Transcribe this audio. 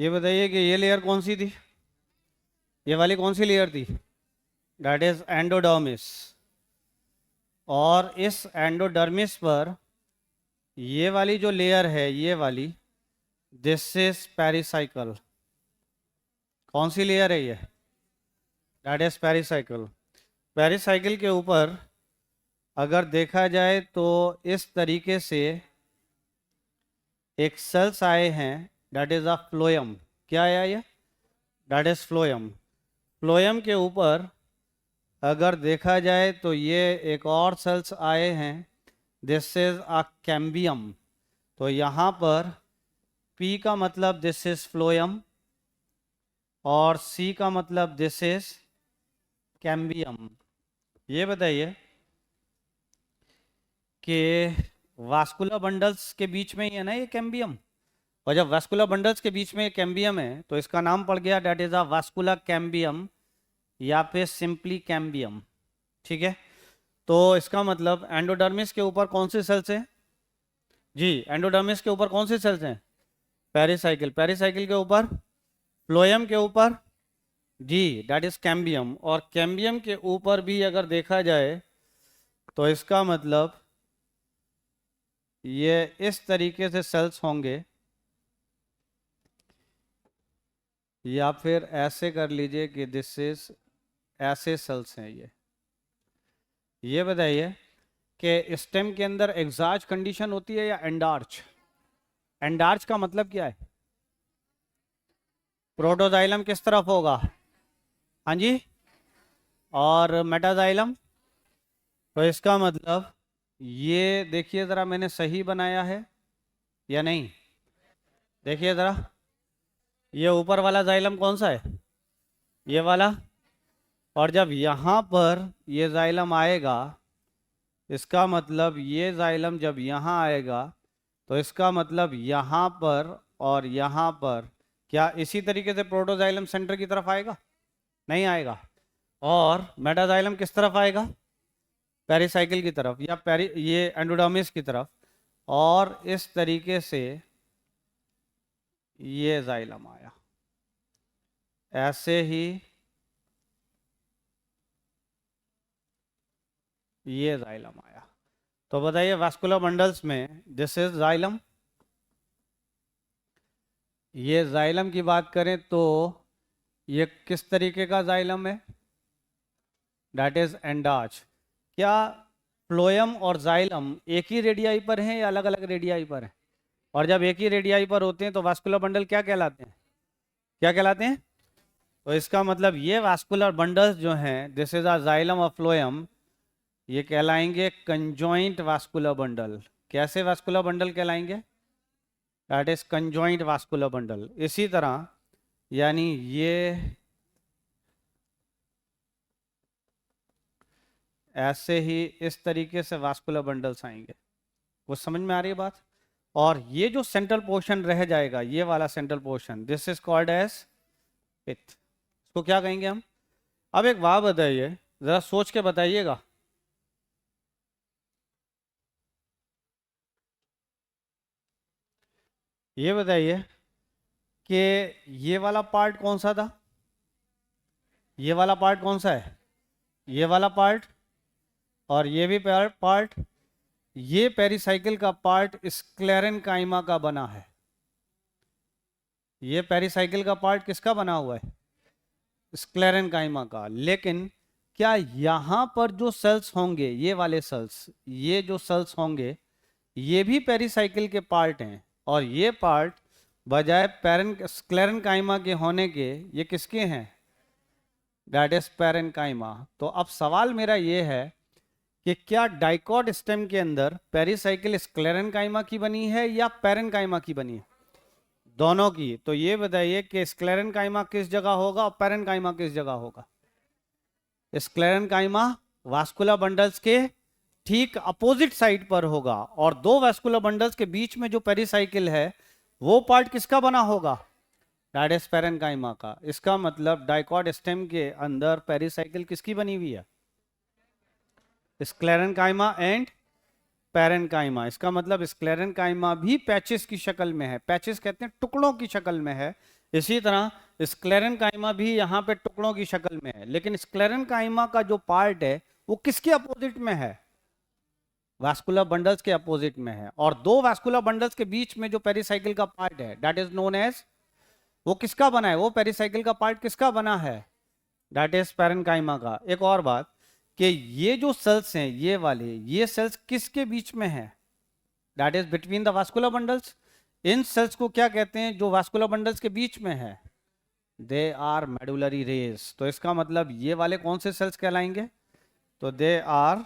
ये बताइए कि ये लेयर कौन सी थी, ये वाली कौन सी लेयर थी? That is endodermis. और इस एंडोडर्मिस पर ये वाली जो लेयर है, ये वाली, दिस इज पेरिसाइकल। कौन सी लेयर है ये? That is pericycle. पेरिसाइकल के ऊपर अगर देखा जाए तो इस तरीके से एक सेल्स आए हैं, दैट इज अ फ्लोएम। क्या आया ये? That is phloem. फ्लोएम के ऊपर अगर देखा जाए तो ये एक और सेल्स आए हैं, दिस इज अ कैम्बियम। तो यहाँ पर P का मतलब दिस इज फ्लोएम और C का मतलब दिस इज कैम्बियम। ये बताइए कि वास्कुलर बंडल्स के बीच में ही है ना ये कैम्बियम, और जब वास्कुलर बंडल्स के बीच में कैम्बियम है तो इसका नाम पड़ गया that is a vascular cambium या फिर सिंपली कैम्बियम। ठीक है, तो इसका मतलब एंडोडर्मिस के ऊपर कौन सी सेल्स हैं? जी, एंडोडर्मिस के ऊपर कौन सी सेल्स हैं? पेरिसाइकिल। पेरिसाइकिल के ऊपर फ्लोएम के ऊपर जी दैट इज कैम्बियम, और कैम्बियम के ऊपर भी अगर देखा जाए तो इसका मतलब ये इस तरीके से सेल्स होंगे, या फिर ऐसे कर लीजिए कि दिस इज, ऐसे सेल्स हैं ये बताइए कि स्टेम के अंदर एग्जार्च कंडीशन होती है या एंडार्च? एंडार्च का मतलब क्या है? प्रोटोजाइलम किस तरफ होगा? हाँ जी। और मेटाजाइलम? तो इसका मतलब ये देखिए ज़रा, मैंने सही बनाया है या नहीं? देखिए ज़रा, ये ऊपर वाला जाइलम कौन सा है? ये वाला। और जब यहाँ पर ये जाइलम आएगा, इसका मतलब ये जाइलम जब यहाँ आएगा तो इसका मतलब यहाँ पर और यहाँ पर क्या इसी तरीके से प्रोटोजाइलम सेंटर की तरफ आएगा? नहीं आएगा। और मेटाजाइलम किस तरफ आएगा? पेरिसाइकिल की तरफ, या ये एंडोडर्मिस की तरफ। और इस तरीके से ये जाइलम आया, ऐसे ही ये जाइलम आया। तो बताइए वास्कुलर बंडल्स में दिस इज जाइलम। ये जाइलम की बात करें तो ये किस तरीके का जाइलम है? That is endarch. क्या फ्लोएम और जाइलम एक ही रेडियाई पर हैं या अलग अलग रेडियाई पर हैं? और जब एक ही रेडियाई पर होते हैं तो वास्कुलर बंडल क्या कहलाते हैं? क्या कहलाते हैं? तो इसका मतलब ये वास्कुलर बंडल्स जो हैं, दिस इज अ जाइलम और फ्लोएम, ये कहलाएंगे कंजॉइंट वास्कुलर बंडल। कैसे वास्कुलर बंडल कहलाएंगे? That is conjoint vascular bundle. इसी तरह यानी ये ऐसे ही इस तरीके से वास्कुलर बंडल्स आएंगे। वो समझ में आ रही है बात? और ये जो सेंट्रल पोर्शन रह जाएगा, ये वाला central portion, this is called as pith. इसको क्या कहेंगे हम? अब एक बात बताइए, जरा सोच के बताइएगा, ये बताइए कि ये वाला पार्ट कौन सा था? ये वाला पार्ट कौन सा है? ये वाला पार्ट। और ये भी पार्ट। ये पेरिसाइकिल का पार्ट स्क्लेरेनकाइमा का बना है। ये पेरिसाइकिल का पार्ट किसका बना हुआ है? स्क्लेरेनकाइमा का। लेकिन क्या यहां पर जो सेल्स होंगे, ये वाले सेल्स, ये जो सेल्स होंगे, ये भी पेरिसाइकिल के पार्ट हैं? और ये पार्ट बजाय स्क्लेरेनकाइमा के होने के, ये किसके हैं? That is parenchyma. तो अब सवाल मेरा ये है कि क्या डाइकॉट स्टेम के अंदर पेरिसाइकिल स्क्लेरेनकाइमा की बनी है या पेरेनकाइमा की बनी है? दोनों की। तो ये बताइए कि स्क्लेरेनकाइमा किस जगह होगा और पेरेनकाइमा किस जगह होगा? स्क्लेरेनकाइमा वास्कुलर बंडल्स के ठीक अपोजिट साइड पर होगा, और दो वास्कुलर बंडल्स के बीच में जो पेरिसाइकिल है वो पार्ट किसका बना होगा? दैट इज पेरेनकाइमा का। इसका मतलब डाइकॉट स्टेम के अंदर पेरिसाइकिल किसकी बनी हुई है? Sclerenchyma and parenchyma. इसका मतलब स्क्लेरेन्काइमा भी पैचेस की शक्ल में है। पैचेस कहते हैं टुकड़ों की शक्ल में है। इसी तरह स्क्लेरेन्काइमा भी यहाँ पे टुकड़ों की शक्ल में है, लेकिन स्क्लेरेन्काइमा का जो पार्ट है वो किसके अपोजिट में है? वास्कुलर बंडल्स के अपोजिट में है। और दो वास्कुलर बंडल्स के बीच में जो पेरिसाइकिल का पार्ट है दैट इज नोन एज, वो किसका बना है? वो पेरिसाइकिल का पार्ट किसका बना है? दैट इज पैरेन्काइमा का। एक और बात कि ये जो सेल्स हैं ये वाले, ये सेल्स किसके बीच में है? That is between the vascular bundles. इन सेल्स को क्या कहते हैं जो वास्कुलर बंडल्स के बीच में है? They are medullary rays. तो इसका मतलब ये वाले कौन से सेल्स कहलाएंगे? तो दे आर